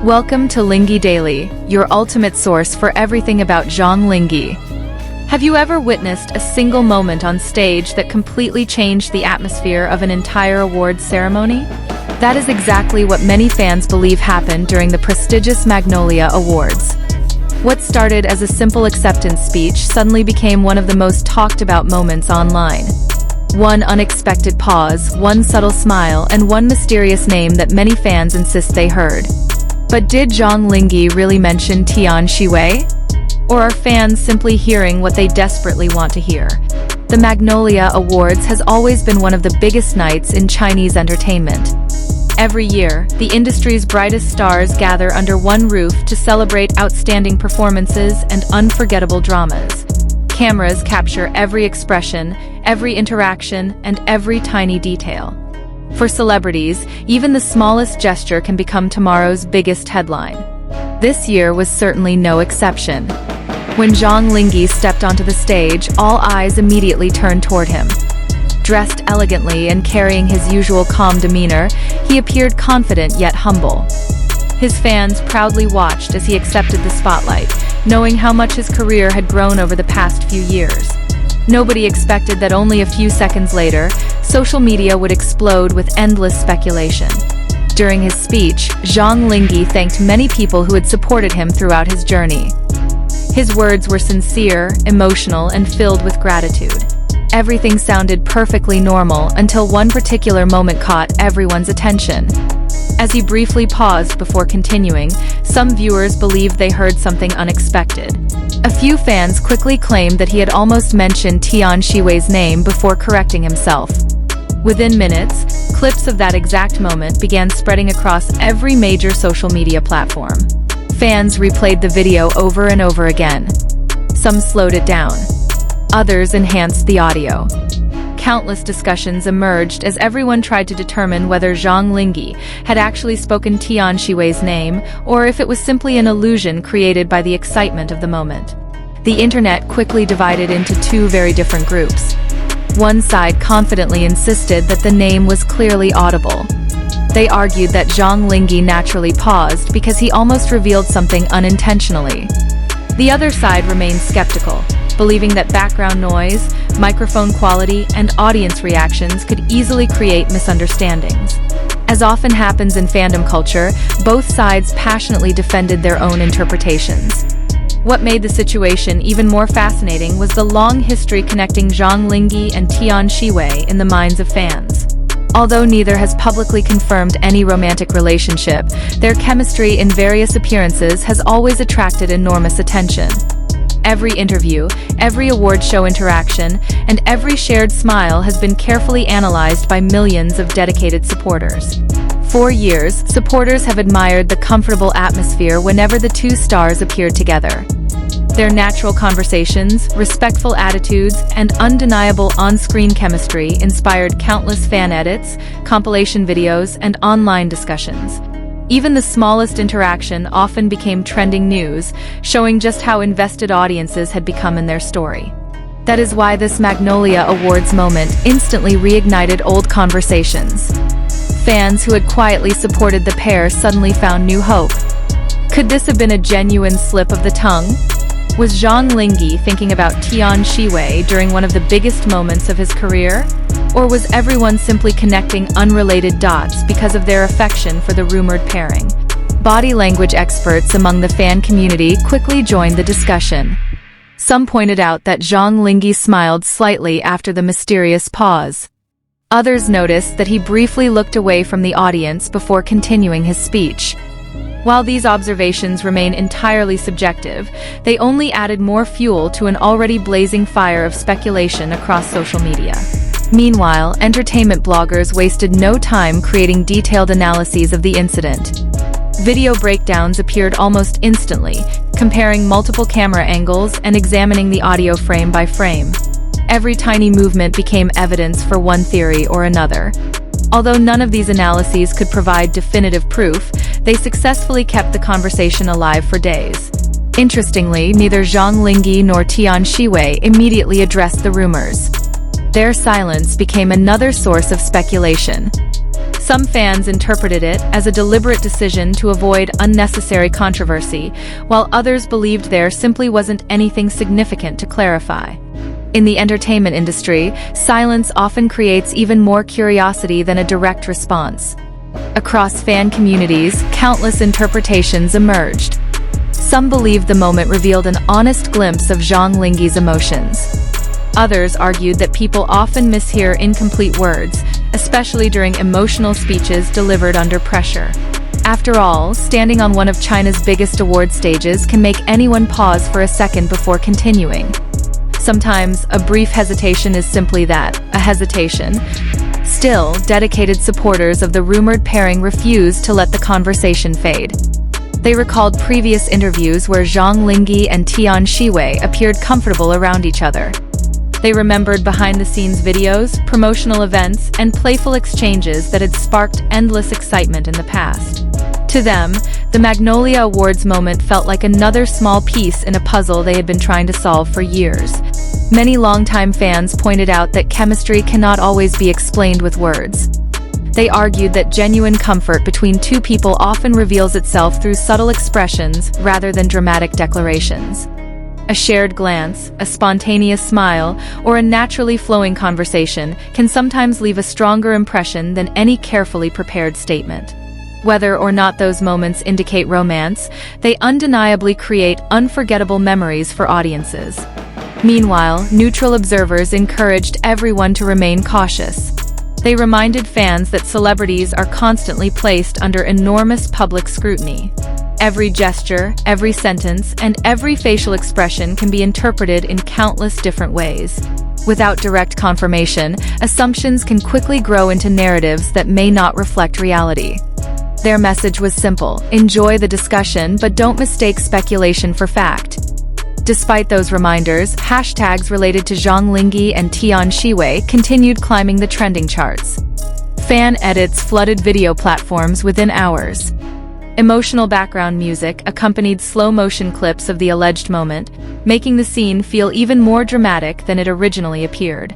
Welcome to Linghe Daily, your ultimate source for everything about Zhang Linghe. Have you ever witnessed a single moment on stage that completely changed the atmosphere of an entire awards ceremony? That is exactly what many fans believe happened during the prestigious Magnolia Awards. What started as a simple acceptance speech suddenly became one of the most talked about moments online. One unexpected pause, one subtle smile, and one mysterious name that many fans insist they heard. But did Zhang Linghe really mention Tian Xiwei? Or are fans simply hearing what they desperately want to hear? The Magnolia Awards has always been one of the biggest nights in Chinese entertainment. Every year, the industry's brightest stars gather under one roof to celebrate outstanding performances and unforgettable dramas. Cameras capture every expression, every interaction, and every tiny detail. For celebrities, even the smallest gesture can become tomorrow's biggest headline. This year was certainly no exception. When Zhang Linghe stepped onto the stage, all eyes immediately turned toward him. Dressed elegantly and carrying his usual calm demeanor, he appeared confident yet humble. His fans proudly watched as he accepted the spotlight, knowing how much his career had grown over the past few years. Nobody expected that only a few seconds later, social media would explode with endless speculation. During his speech, Zhang Linghe thanked many people who had supported him throughout his journey. His words were sincere, emotional, and filled with gratitude. Everything sounded perfectly normal until one particular moment caught everyone's attention. As he briefly paused before continuing, some viewers believed they heard something unexpected. A few fans quickly claimed that he had almost mentioned Tian Xiwei's name before correcting himself. Within minutes, clips of that exact moment began spreading across every major social media platform. Fans replayed the video over and over again. Some slowed it down. Others enhanced the audio. Countless discussions emerged as everyone tried to determine whether Zhang Linghe had actually spoken Tian Xiwei's name or if it was simply an illusion created by the excitement of the moment. The internet quickly divided into two very different groups. One side confidently insisted that the name was clearly audible. They argued that Zhang Linghe naturally paused because he almost revealed something unintentionally. The other side remained skeptical, believing that background noise, microphone quality, and audience reactions could easily create misunderstandings. As often happens in fandom culture, both sides passionately defended their own interpretations. What made the situation even more fascinating was the long history connecting Zhang Linghe and Tian Xiwei in the minds of fans. Although neither has publicly confirmed any romantic relationship, their chemistry in various appearances has always attracted enormous attention. Every interview, every award show interaction, and every shared smile has been carefully analyzed by millions of dedicated supporters. For years, supporters have admired the comfortable atmosphere whenever the two stars appeared together. Their natural conversations, respectful attitudes, and undeniable on-screen chemistry inspired countless fan edits, compilation videos, and online discussions. Even the smallest interaction often became trending news, showing just how invested audiences had become in their story. That is why this Magnolia Awards moment instantly reignited old conversations. Fans who had quietly supported the pair suddenly found new hope. Could this have been a genuine slip of the tongue? Was Zhang Linghe thinking about Tian Xiwei during one of the biggest moments of his career? Or was everyone simply connecting unrelated dots because of their affection for the rumored pairing? Body language experts among the fan community quickly joined the discussion. Some pointed out that Zhang Linghe smiled slightly after the mysterious pause. Others noticed that he briefly looked away from the audience before continuing his speech. While these observations remain entirely subjective, they only added more fuel to an already blazing fire of speculation across social media. Meanwhile, entertainment bloggers wasted no time creating detailed analyses of the incident. Video breakdowns appeared almost instantly, comparing multiple camera angles and examining the audio frame by frame. Every tiny movement became evidence for one theory or another. Although none of these analyses could provide definitive proof, they successfully kept the conversation alive for days. Interestingly, neither Zhang Linghe nor Tian Xiwei immediately addressed the rumors. Their silence became another source of speculation. Some fans interpreted it as a deliberate decision to avoid unnecessary controversy, while others believed there simply wasn't anything significant to clarify. In the entertainment industry, silence often creates even more curiosity than a direct response. Across fan communities, countless interpretations emerged. Some believed the moment revealed an honest glimpse of Zhang Linghe's emotions. Others argued that people often mishear incomplete words, especially during emotional speeches delivered under pressure. After all, standing on one of China's biggest award stages can make anyone pause for a second before continuing. Sometimes, a brief hesitation is simply that, a hesitation. Still, dedicated supporters of the rumored pairing refused to let the conversation fade. They recalled previous interviews where Zhang Linghe and Tian Xiwei appeared comfortable around each other. They remembered behind-the-scenes videos, promotional events, and playful exchanges that had sparked endless excitement in the past. To them, the Magnolia Awards moment felt like another small piece in a puzzle they had been trying to solve for years. Many longtime fans pointed out that chemistry cannot always be explained with words. They argued that genuine comfort between two people often reveals itself through subtle expressions rather than dramatic declarations. A shared glance, a spontaneous smile, or a naturally flowing conversation can sometimes leave a stronger impression than any carefully prepared statement. Whether or not those moments indicate romance, they undeniably create unforgettable memories for audiences. Meanwhile, neutral observers encouraged everyone to remain cautious. They reminded fans that celebrities are constantly placed under enormous public scrutiny. Every gesture, every sentence, and every facial expression can be interpreted in countless different ways. Without direct confirmation, assumptions can quickly grow into narratives that may not reflect reality. Their message was simple: enjoy the discussion, but don't mistake speculation for fact. Despite those reminders, hashtags related to Zhang Linghe and Tian Xiwei continued climbing the trending charts. Fan edits flooded video platforms within hours. Emotional background music accompanied slow-motion clips of the alleged moment, making the scene feel even more dramatic than it originally appeared.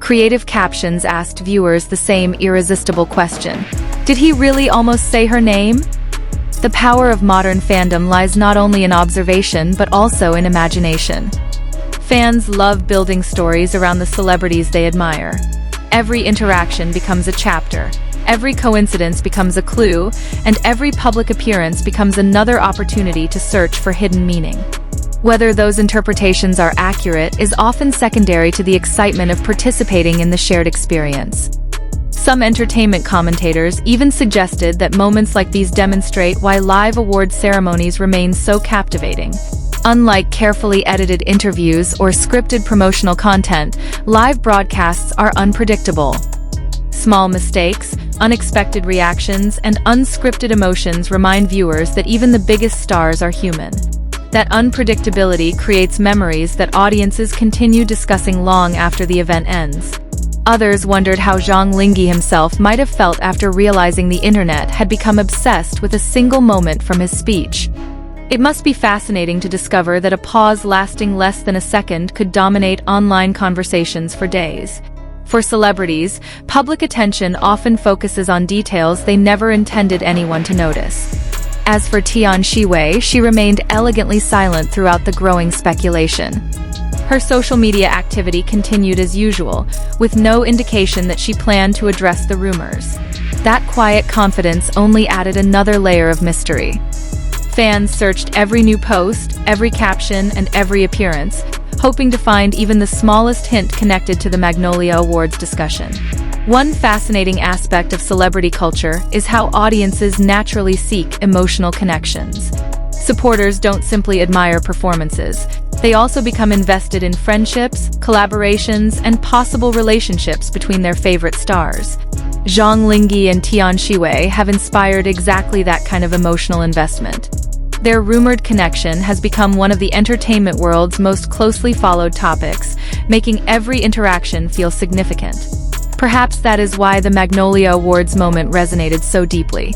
Creative captions asked viewers the same irresistible question: did he really almost say her name? The power of modern fandom lies not only in observation but also in imagination. Fans love building stories around the celebrities they admire. Every interaction becomes a chapter, every coincidence becomes a clue, and every public appearance becomes another opportunity to search for hidden meaning. Whether those interpretations are accurate is often secondary to the excitement of participating in the shared experience. Some entertainment commentators even suggested that moments like these demonstrate why live award ceremonies remain so captivating. Unlike carefully edited interviews or scripted promotional content, live broadcasts are unpredictable. Small mistakes, unexpected reactions, and unscripted emotions remind viewers that even the biggest stars are human. That unpredictability creates memories that audiences continue discussing long after the event ends. Others wondered how Zhang Linghe himself might have felt after realizing the internet had become obsessed with a single moment from his speech. It must be fascinating to discover that a pause lasting less than a second could dominate online conversations for days. For celebrities, public attention often focuses on details they never intended anyone to notice. As for Tian Xiwei, she remained elegantly silent throughout the growing speculation. Her social media activity continued as usual, with no indication that she planned to address the rumors. That quiet confidence only added another layer of mystery. Fans searched every new post, every caption, and every appearance, hoping to find even the smallest hint connected to the Magnolia Awards discussion. One fascinating aspect of celebrity culture is how audiences naturally seek emotional connections. Supporters don't simply admire performances. They also become invested in friendships, collaborations, and possible relationships between their favorite stars. Zhang Linghe and Tian Xiwei have inspired exactly that kind of emotional investment. Their rumored connection has become one of the entertainment world's most closely followed topics, making every interaction feel significant. Perhaps that is why the Magnolia Awards moment resonated so deeply.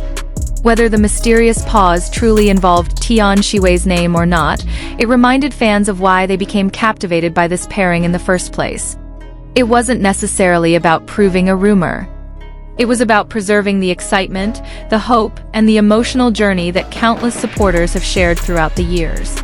Whether the mysterious pause truly involved Tian Xiwei's name or not, it reminded fans of why they became captivated by this pairing in the first place. It wasn't necessarily about proving a rumor. It was about preserving the excitement, the hope, and the emotional journey that countless supporters have shared throughout the years.